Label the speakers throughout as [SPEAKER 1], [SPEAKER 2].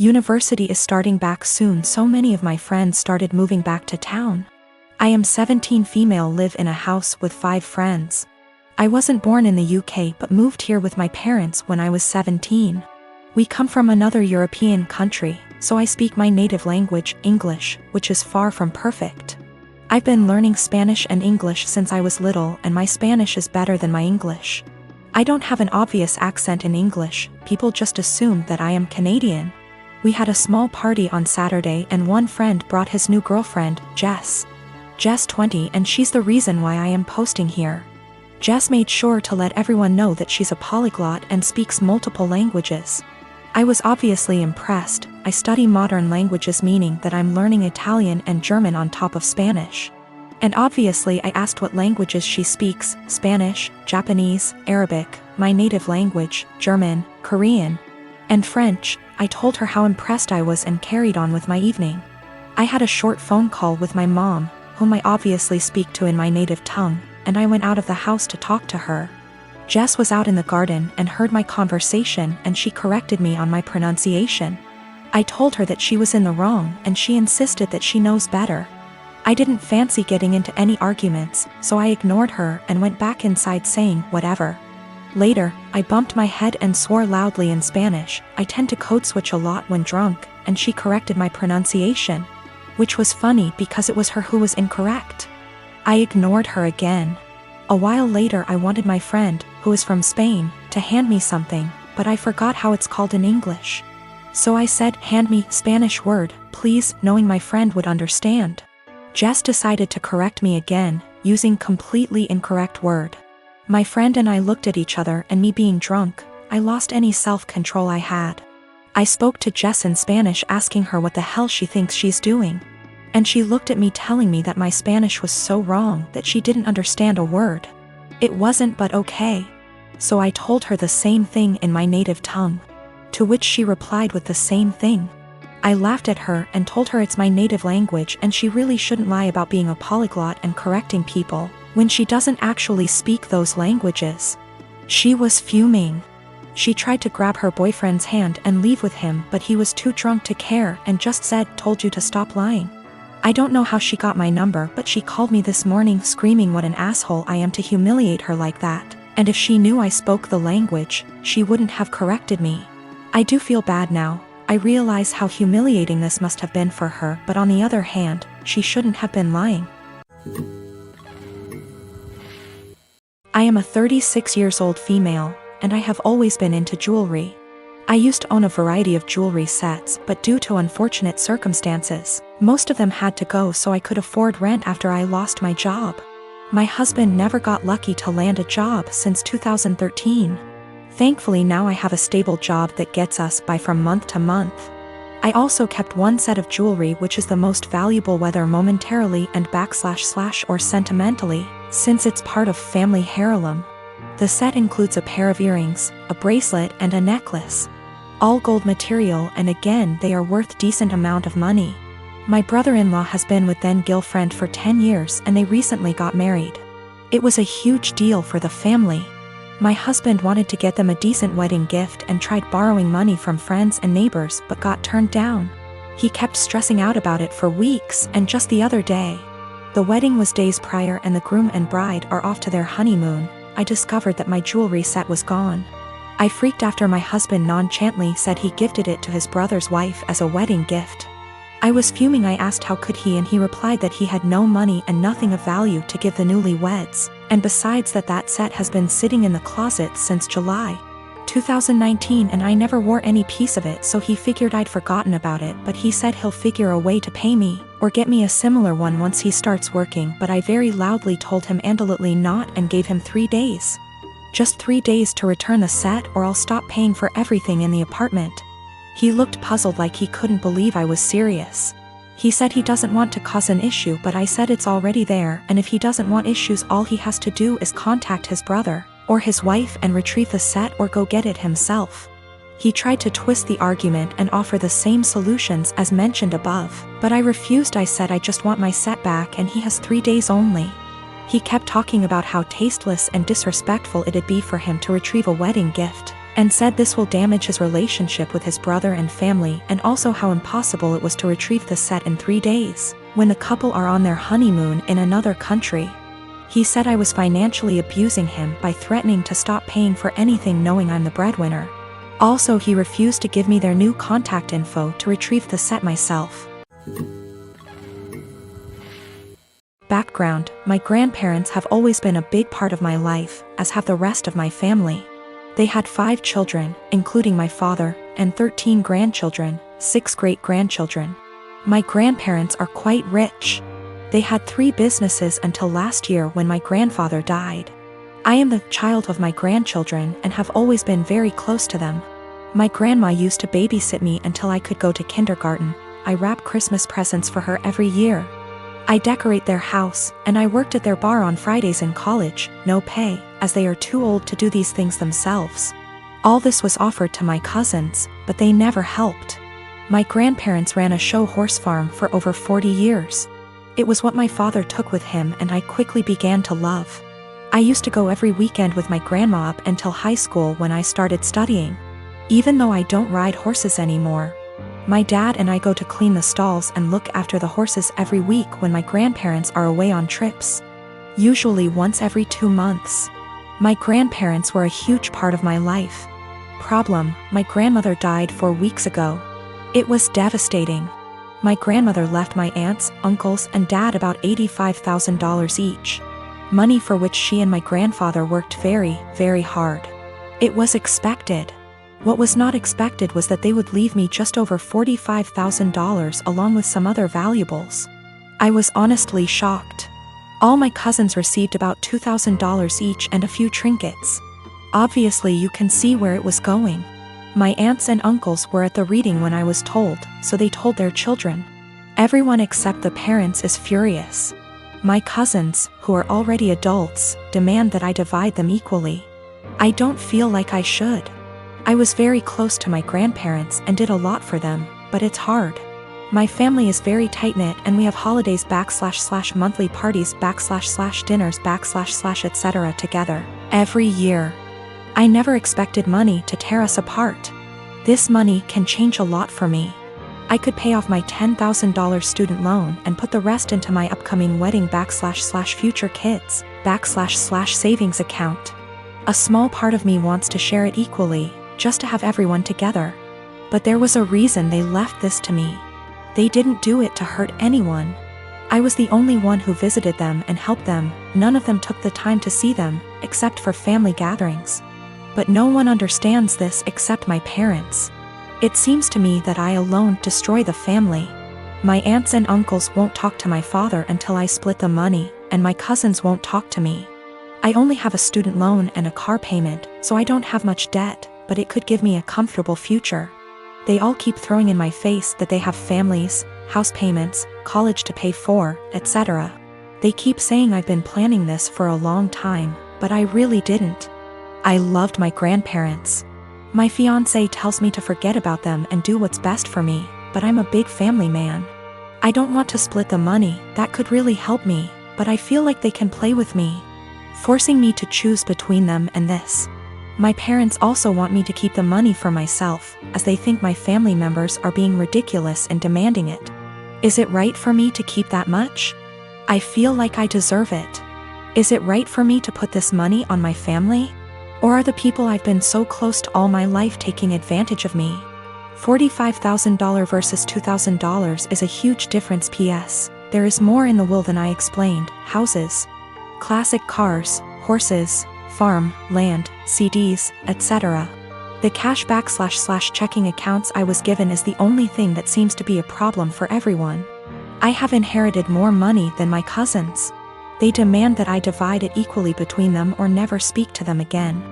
[SPEAKER 1] University is starting back soon, so many of my friends started moving back to town. I am 17 female, live in a house with 5 friends. I wasn't born in the UK but moved here with my parents when I was 17. We come from another European country, so I speak my native language, English, which is far from perfect. I've been learning Spanish and English since I was little, and my Spanish is better than my English. I don't have an obvious accent in English, people just assume that I am Canadian. We had a small party on Saturday and one friend brought his new girlfriend, Jess. Jess 20, and she's the reason why I am posting here. Jess made sure to let everyone know that she's a polyglot and speaks multiple languages. I was obviously impressed. I study modern languages, meaning that I'm learning Italian and German on top of Spanish. And obviously I asked what languages she speaks: Spanish, Japanese, Arabic, my native language, German, Korean, and French. I told her how impressed I was and carried on with my evening. I had a short phone call with my mom, whom I obviously speak to in my native tongue, and I went out of the house to talk to her. Jess was out in the garden and heard my conversation, and she corrected me on my pronunciation. I told her that she was in the wrong and she insisted that she knows better. I didn't fancy getting into any arguments, so I ignored her and went back inside saying whatever. Later, I bumped my head and swore loudly in Spanish. I tend to code switch a lot when drunk, and she corrected my pronunciation, which was funny because it was her who was incorrect. I ignored her again. A while later I wanted my friend, who is from Spain, to hand me something, but I forgot how it's called in English. So I said, "Hand me Spanish word, please," knowing my friend would understand. Jess decided to correct me again, using completely incorrect word. My friend and I looked at each other, and me being drunk, I lost any self-control I had. I spoke to Jess in Spanish asking her what the hell she thinks she's doing. And she looked at me telling me that my Spanish was so wrong that she didn't understand a word. It wasn't, but okay. So I told her the same thing in my native tongue, to which she replied with the same thing. I laughed at her and told her it's my native language and she really shouldn't lie about being a polyglot and correcting people when she doesn't actually speak those languages. She was fuming. She tried to grab her boyfriend's hand and leave with him, but he was too drunk to care and just said, "Told you to stop lying." I don't know how she got my number, but she called me this morning screaming what an asshole I am to humiliate her like that, and if she knew I spoke the language, she wouldn't have corrected me. I do feel bad now. I realize how humiliating this must have been for her, but on the other hand, she shouldn't have been lying. I am a 36 years old female, and I have always been into jewelry. I used to own a variety of jewelry sets, but due to unfortunate circumstances, most of them had to go so I could afford rent after I lost my job. My husband never got lucky to land a job since 2013. Thankfully now I have a stable job that gets us by from month to month. I also kept one set of jewelry which is the most valuable, whether momentarily and / or sentimentally, since it's part of family heirloom. The set includes a pair of earrings, a bracelet and a necklace. All gold material, and again they are worth decent amount of money. My brother-in-law has been with then girlfriend for 10 years and they recently got married. It was a huge deal for the family. My husband wanted to get them a decent wedding gift and tried borrowing money from friends and neighbors but got turned down. He kept stressing out about it for weeks, and just the other day, the wedding was days prior and the groom and bride are off to their honeymoon, I discovered that my jewelry set was gone. I freaked after my husband nonchalantly said he gifted it to his brother's wife as a wedding gift. I was fuming. I asked how could he, and he replied that he had no money and nothing of value to give the newlyweds, and besides that set has been sitting in the closet since July 2019 and I never wore any piece of it, so he figured I'd forgotten about it, but he said he'll figure a way to pay me or get me a similar one once he starts working, but I very loudly told him absolutely not and gave him 3 days. Just 3 days to return the set or I'll stop paying for everything in the apartment. He looked puzzled like he couldn't believe I was serious. He said he doesn't want to cause an issue, but I said it's already there, and if he doesn't want issues all he has to do is contact his brother or his wife and retrieve the set or go get it himself. He tried to twist the argument and offer the same solutions as mentioned above, but I refused. I said I just want my set back and he has 3 days only. He kept talking about how tasteless and disrespectful it'd be for him to retrieve a wedding gift, and said this will damage his relationship with his brother and family, and also how impossible it was to retrieve the set in 3 days, when the couple are on their honeymoon in another country. He said I was financially abusing him by threatening to stop paying for anything knowing I'm the breadwinner. Also, he refused to give me their new contact info to retrieve the set myself. Background: my grandparents have always been a big part of my life, as have the rest of my family. They had 5 children, including my father, and 13 grandchildren, 6 great-grandchildren. My grandparents are quite rich. They had 3 businesses until last year when my grandfather died. I am the child of my grandchildren and have always been very close to them. My grandma used to babysit me until I could go to kindergarten. I wrap Christmas presents for her every year. I decorate their house, and I worked at their bar on Fridays in college, no pay, as they are too old to do these things themselves. All this was offered to my cousins, but they never helped. My grandparents ran a show horse farm for over 40 years. It was what my father took with him and I quickly began to love. I used to go every weekend with my grandma up until high school when I started studying. Even though I don't ride horses anymore, my dad and I go to clean the stalls and look after the horses every week when my grandparents are away on trips. Usually once every 2 months. My grandparents were a huge part of my life. Problem: my grandmother died 4 weeks ago. It was devastating. My grandmother left my aunts, uncles, and dad about $85,000 each. Money for which she and my grandfather worked very, very hard. It was expected. What was not expected was that they would leave me just over $45,000 along with some other valuables. I was honestly shocked. All my cousins received about $2,000 each and a few trinkets. Obviously you can see where it was going. My aunts and uncles were at the reading when I was told, so they told their children. Everyone except the parents is furious. My cousins, who are already adults, demand that I divide them equally. I don't feel like I should. I was very close to my grandparents and did a lot for them, but it's hard. My family is very tight-knit and we have holidays / monthly parties / dinners / etc. together, every year. I never expected money to tear us apart. This money can change a lot for me. I could pay off my $10,000 student loan and put the rest into my upcoming wedding / future kids / savings account. A small part of me wants to share it equally, just to have everyone together. But there was a reason they left this to me. They didn't do it to hurt anyone. I was the only one who visited them and helped them. None of them took the time to see them, except for family gatherings. But no one understands this except my parents. It seems to me that I alone destroy the family. My aunts and uncles won't talk to my father until I split the money, and my cousins won't talk to me. I only have a student loan and a car payment, so I don't have much debt, but it could give me a comfortable future. They all keep throwing in my face that they have families, house payments, college to pay for, etc. They keep saying I've been planning this for a long time, but I really didn't. I loved my grandparents. My fiancé tells me to forget about them and do what's best for me, but I'm a big family man. I don't want to split the money, that could really help me, but I feel like they can play with me, forcing me to choose between them and this. My parents also want me to keep the money for myself, as they think my family members are being ridiculous in demanding it. Is it right for me to keep that much? I feel like I deserve it. Is it right for me to put this money on my family? Or are the people I've been so close to all my life taking advantage of me? $45,000 versus $2,000 is a huge difference. PS, there is more in the will than I explained. Houses, classic cars, horses, farm, land, CDs, etc. The cashback / checking accounts I was given is the only thing that seems to be a problem for everyone. I have inherited more money than my cousins. They demand that I divide it equally between them or never speak to them again.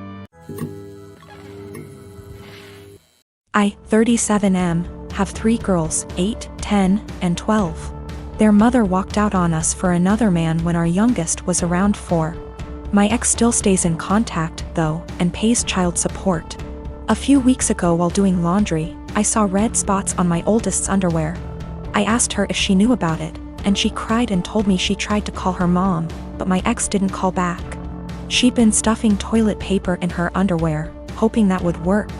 [SPEAKER 1] I, 37M, have 3 girls, 8, 10, and 12. Their mother walked out on us for another man when our youngest was around 4. My ex still stays in contact, though, and pays child support. A few weeks ago while doing laundry, I saw red spots on my oldest's underwear. I asked her if she knew about it, and she cried and told me she tried to call her mom, but my ex didn't call back. She'd been stuffing toilet paper in her underwear. hoping that would work.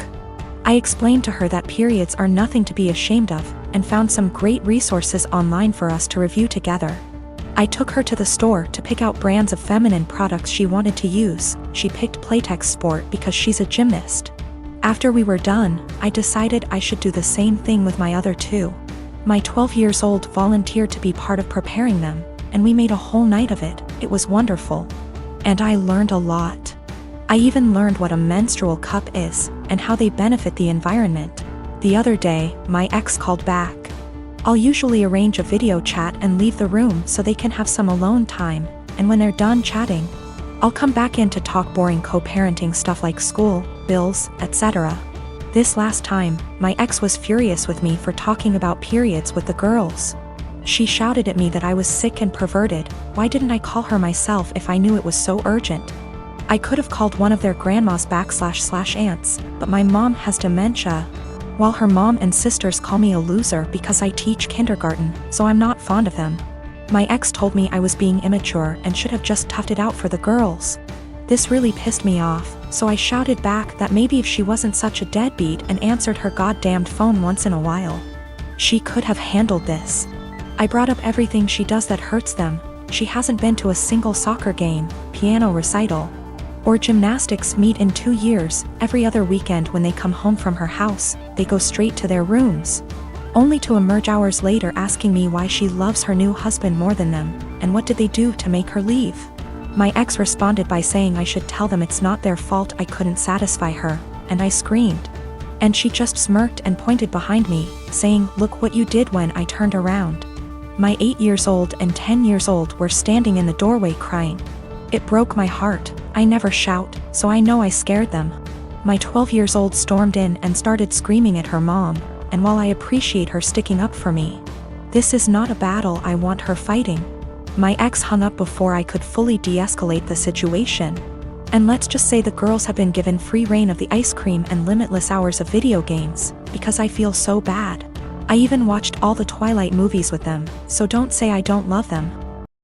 [SPEAKER 1] I explained to her that periods are nothing to be ashamed of, and found some great resources online for us to review together. I took her to the store to pick out brands of feminine products she wanted to use. She picked Playtex Sport because she's a gymnast. After we were done, I decided I should do the same thing with my other two. My 12-year-old volunteered to be part of preparing them, and we made a whole night of it. It was wonderful. And I learned a lot. I even learned what a menstrual cup is, and how they benefit the environment. The other day, my ex called back. I'll usually arrange a video chat and leave the room so they can have some alone time, and when they're done chatting, I'll come back in to talk boring co-parenting stuff like school, bills, etc. This last time, my ex was furious with me for talking about periods with the girls. She shouted at me that I was sick and perverted. Why didn't I call her myself if I knew it was so urgent? I could have called one of their grandmas / aunts, but my mom has dementia, while her mom and sisters call me a loser because I teach kindergarten, so I'm not fond of them. My ex told me I was being immature and should have just toughed it out for the girls. This really pissed me off, so I shouted back that maybe if she wasn't such a deadbeat and answered her goddamned phone once in a while, she could have handled this. I brought up everything she does that hurts them. She hasn't been to a single soccer game, piano recital, or gymnastics meet in 2 years. Every other weekend when they come home from her house, they go straight to their rooms, only to emerge hours later asking me why she loves her new husband more than them, and what did they do to make her leave. My ex responded by saying I should tell them it's not their fault I couldn't satisfy her, and I screamed. And she just smirked and pointed behind me, saying, "Look what you did," when I turned around. My 8 years old and 10 years old were standing in the doorway crying. It broke my heart. I never shout, so I know I scared them. My 12 years old stormed in and started screaming at her mom, and while I appreciate her sticking up for me, this is not a battle I want her fighting. My ex hung up before I could fully de-escalate the situation. And let's just say the girls have been given free reign of the ice cream and limitless hours of video games, because I feel so bad. I even watched all the Twilight movies with them, so don't say I don't love them.